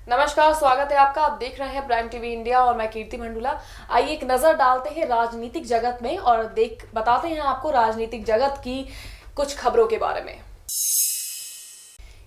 नमस्कार, स्वागत है आपका। आप देख रहे हैं प्राइम टीवी इंडिया और मैं कीर्ति मंडूला। आइए एक नजर डालते हैं राजनीतिक जगत में और बताते हैं आपको राजनीतिक जगत की कुछ खबरों के बारे में।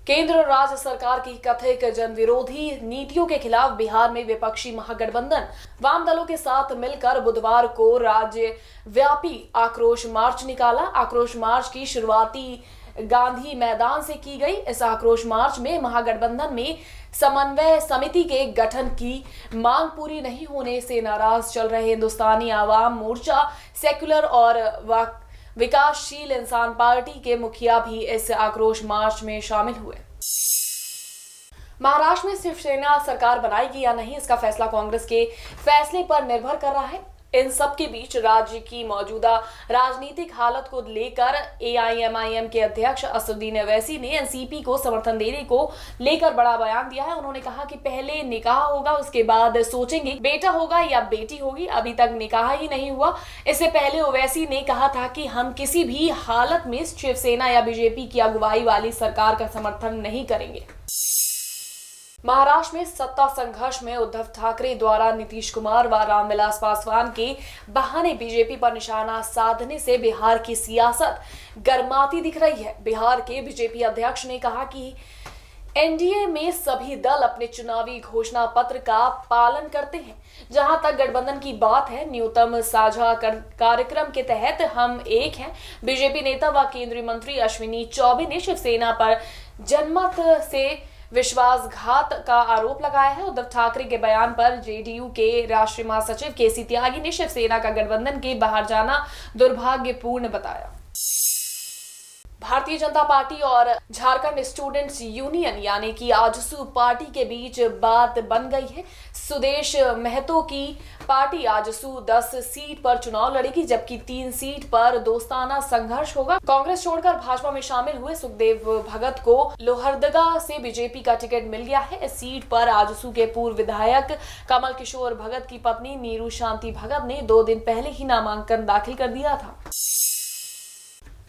केंद्र और राज्य सरकार की कथित जन विरोधी नीतियों के खिलाफ बिहार में विपक्षी महागठबंधन वाम दलों के साथ मिलकर बुधवार को राज्य व्यापी आक्रोश मार्च निकाला। आक्रोश मार्च की शुरुआती गांधी मैदान से की गई। इस आक्रोश मार्च में महागठबंधन में समन्वय समिति के गठन की मांग पूरी नहीं होने से नाराज चल रहे हिंदुस्तानी आवाम मोर्चा, सेक्युलर और विकासशील इंसान पार्टी के मुखिया भी इस आक्रोश मार्च में शामिल हुए। महाराष्ट्र में शिवसेना सरकार बनाएगी या नहीं, इसका फैसला कांग्रेस के फैसले पर निर्भर कर रहा है। इन सब के बीच राज्य की मौजूदा राजनीतिक हालत को लेकर एआईएमआईएम के अध्यक्ष असदुद्दीन ओवैसी ने एनसीपी को समर्थन देने को लेकर बड़ा बयान दिया है। उन्होंने कहा कि पहले निकाह होगा, उसके बाद सोचेंगे बेटा होगा या बेटी होगी। अभी तक निकाह ही नहीं हुआ। इससे पहले ओवैसी ने कहा था कि हम किसी भी हालत में शिवसेना या बीजेपी की अगुवाई वाली सरकार का समर्थन नहीं करेंगे। महाराष्ट्र में सत्ता संघर्ष में उद्धव ठाकरे द्वारा नीतीश कुमार व रामविलास पासवान के बहाने बीजेपी पर निशाना साधने से बिहार की सियासत गर्माती दिख रही है। बिहार के बीजेपी अध्यक्ष ने कहा कि एनडीए में सभी दल अपने चुनावी घोषणा पत्र का पालन करते हैं। जहां तक गठबंधन की बात है, न्यूनतम साझा कार्यक्रम के तहत हम एक हैं। बीजेपी नेता व केंद्रीय मंत्री अश्विनी चौबे ने शिवसेना पर जनमत से विश्वासघात का आरोप लगाया है। उद्धव ठाकरे के बयान पर जेडीयू के राष्ट्रीय महासचिव केसी त्यागी ने शिवसेना का गठबंधन के बाहर जाना दुर्भाग्यपूर्ण बताया। भारतीय जनता पार्टी और झारखंड स्टूडेंट्स यूनियन यानी कि आजसू पार्टी के बीच बात बन गई है। सुदेश महतो की पार्टी आजसू 10 सीट पर चुनाव लड़ेगी, जबकि 3 सीट पर दोस्ताना संघर्ष होगा। कांग्रेस छोड़कर भाजपा में शामिल हुए सुखदेव भगत को लोहरदगा से बीजेपी का टिकट मिल गया है। इस सीट पर आजसू के पूर्व विधायक कमल किशोर भगत की पत्नी नीरू शांति भगत ने 2 दिन पहले ही नामांकन दाखिल कर दिया था।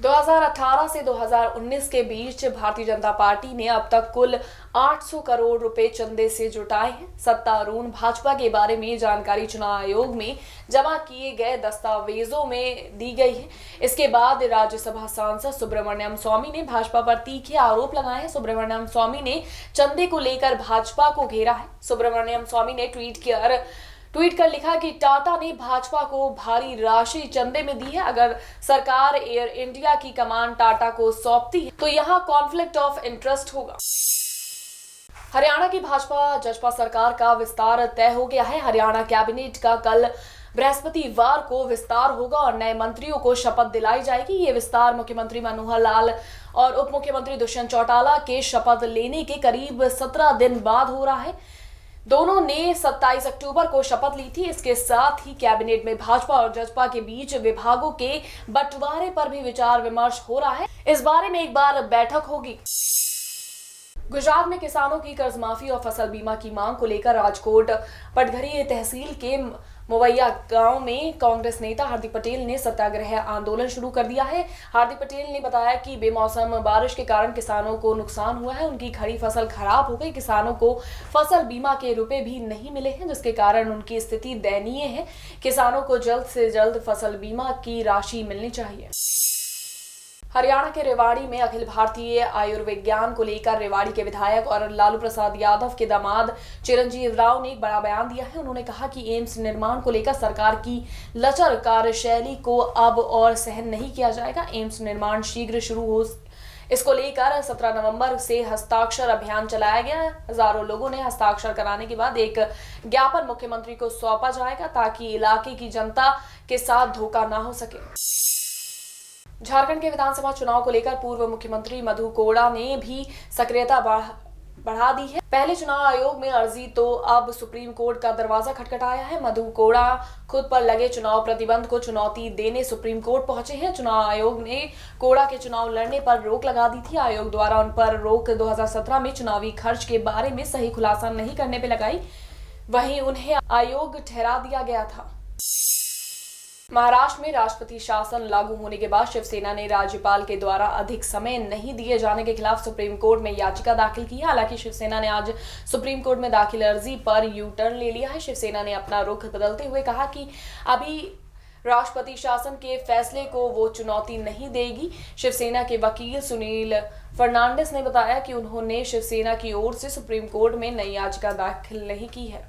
2018 से 2019 के बीच भारतीय जनता पार्टी ने अब तक कुल 800 करोड़ रुपए चंदे से जुटाए हैं। सत्तारूढ़ भाजपा के बारे में जानकारी चुनाव आयोग में जमा किए गए दस्तावेजों में दी गई है। इसके बाद राज्यसभा सांसद सुब्रमण्यम स्वामी ने भाजपा पर तीखे आरोप लगाए हैं। सुब्रमण्यम स्वामी ने चंदे को लेकर भाजपा को घेरा है। सुब्रमण्यम स्वामी ने ट्वीट कर लिखा कि टाटा ने भाजपा को भारी राशि चंदे में दी है। अगर सरकार एयर इंडिया की कमान टाटा को सौंपती है तो यहाँ कॉन्फ्लिक्ट ऑफ इंटरेस्ट होगा। हरियाणा की भाजपा जसपा सरकार का विस्तार तय हो गया है। हरियाणा कैबिनेट का कल बृहस्पतिवार को विस्तार होगा और नए मंत्रियों को शपथ दिलाई जाएगी। ये विस्तार मुख्यमंत्री मनोहर लाल और उप मुख्यमंत्री दुष्यंत चौटाला के शपथ लेने के करीब 17 दिन बाद हो रहा है। दोनों ने 27 अक्टूबर को शपथ ली थी। इसके साथ ही कैबिनेट में भाजपा और जसपा के बीच विभागों के बंटवारे पर भी विचार विमर्श हो रहा है। इस बारे में एक बार बैठक होगी। गुजरात में किसानों की कर्ज माफी और फसल बीमा की मांग को लेकर राजकोट पटघरी तहसील के मोवैया गांव में कांग्रेस नेता हार्दिक पटेल ने सत्याग्रह आंदोलन शुरू कर दिया है। हार्दिक पटेल ने बताया कि बेमौसम बारिश के कारण किसानों को नुकसान हुआ है। उनकी खड़ी फसल खराब हो गई। किसानों को फसल बीमा के रुपए भी नहीं मिले हैं, जिसके कारण उनकी स्थिति दयनीय है। किसानों को जल्द से जल्द फसल बीमा की राशि मिलनी चाहिए। हरियाणा के रेवाड़ी में अखिल भारतीय आयुर्विज्ञान को लेकर रेवाड़ी के विधायक और लालू प्रसाद यादव के दामाद चिरंजीव राव ने एक बड़ा बयान दिया है। उन्होंने कहा कि एम्स निर्माण को लेकर सरकार की लचर कार्यशैली को अब और सहन नहीं किया जाएगा। एम्स निर्माण शीघ्र शुरू हो, इसको लेकर 17 नवंबर से हस्ताक्षर अभियान चलाया गया। हजारों लोगों ने हस्ताक्षर कराने के बाद एक ज्ञापन मुख्यमंत्री को सौंपा जाएगा ताकि इलाके की जनता के साथ धोखा ना हो सके। झारखंड के विधानसभा चुनाव को लेकर पूर्व मुख्यमंत्री मधु कोड़ा ने भी सक्रियता बढ़ा दी है। पहले चुनाव आयोग में अर्जी तो अब सुप्रीम कोर्ट का दरवाजा खटखटाया है। मधु कोड़ा खुद पर लगे चुनाव प्रतिबंध को चुनौती देने सुप्रीम कोर्ट पहुंचे हैं। चुनाव आयोग ने कोड़ा के चुनाव लड़ने पर रोक लगा दी थी। आयोग द्वारा उन पर रोक 2017 में चुनावी खर्च के बारे में सही खुलासा नहीं करने पर लगाई, वहीं उन्हें अयोग्य ठहरा दिया गया था। महाराष्ट्र में राष्ट्रपति शासन लागू होने के बाद शिवसेना ने राज्यपाल के द्वारा अधिक समय नहीं दिए जाने के खिलाफ सुप्रीम कोर्ट में याचिका दाखिल की है। हालांकि शिवसेना ने आज सुप्रीम कोर्ट में दाखिल अर्जी पर यू टर्न ले लिया है। शिवसेना ने अपना रुख बदलते हुए कहा कि अभी राष्ट्रपति शासन के फैसले को वो चुनौती नहीं देगी। शिवसेना के वकील सुनील फर्नांडिस ने बताया कि उन्होंने शिवसेना की ओर से सुप्रीम कोर्ट में नई याचिका दाखिल नहीं की है।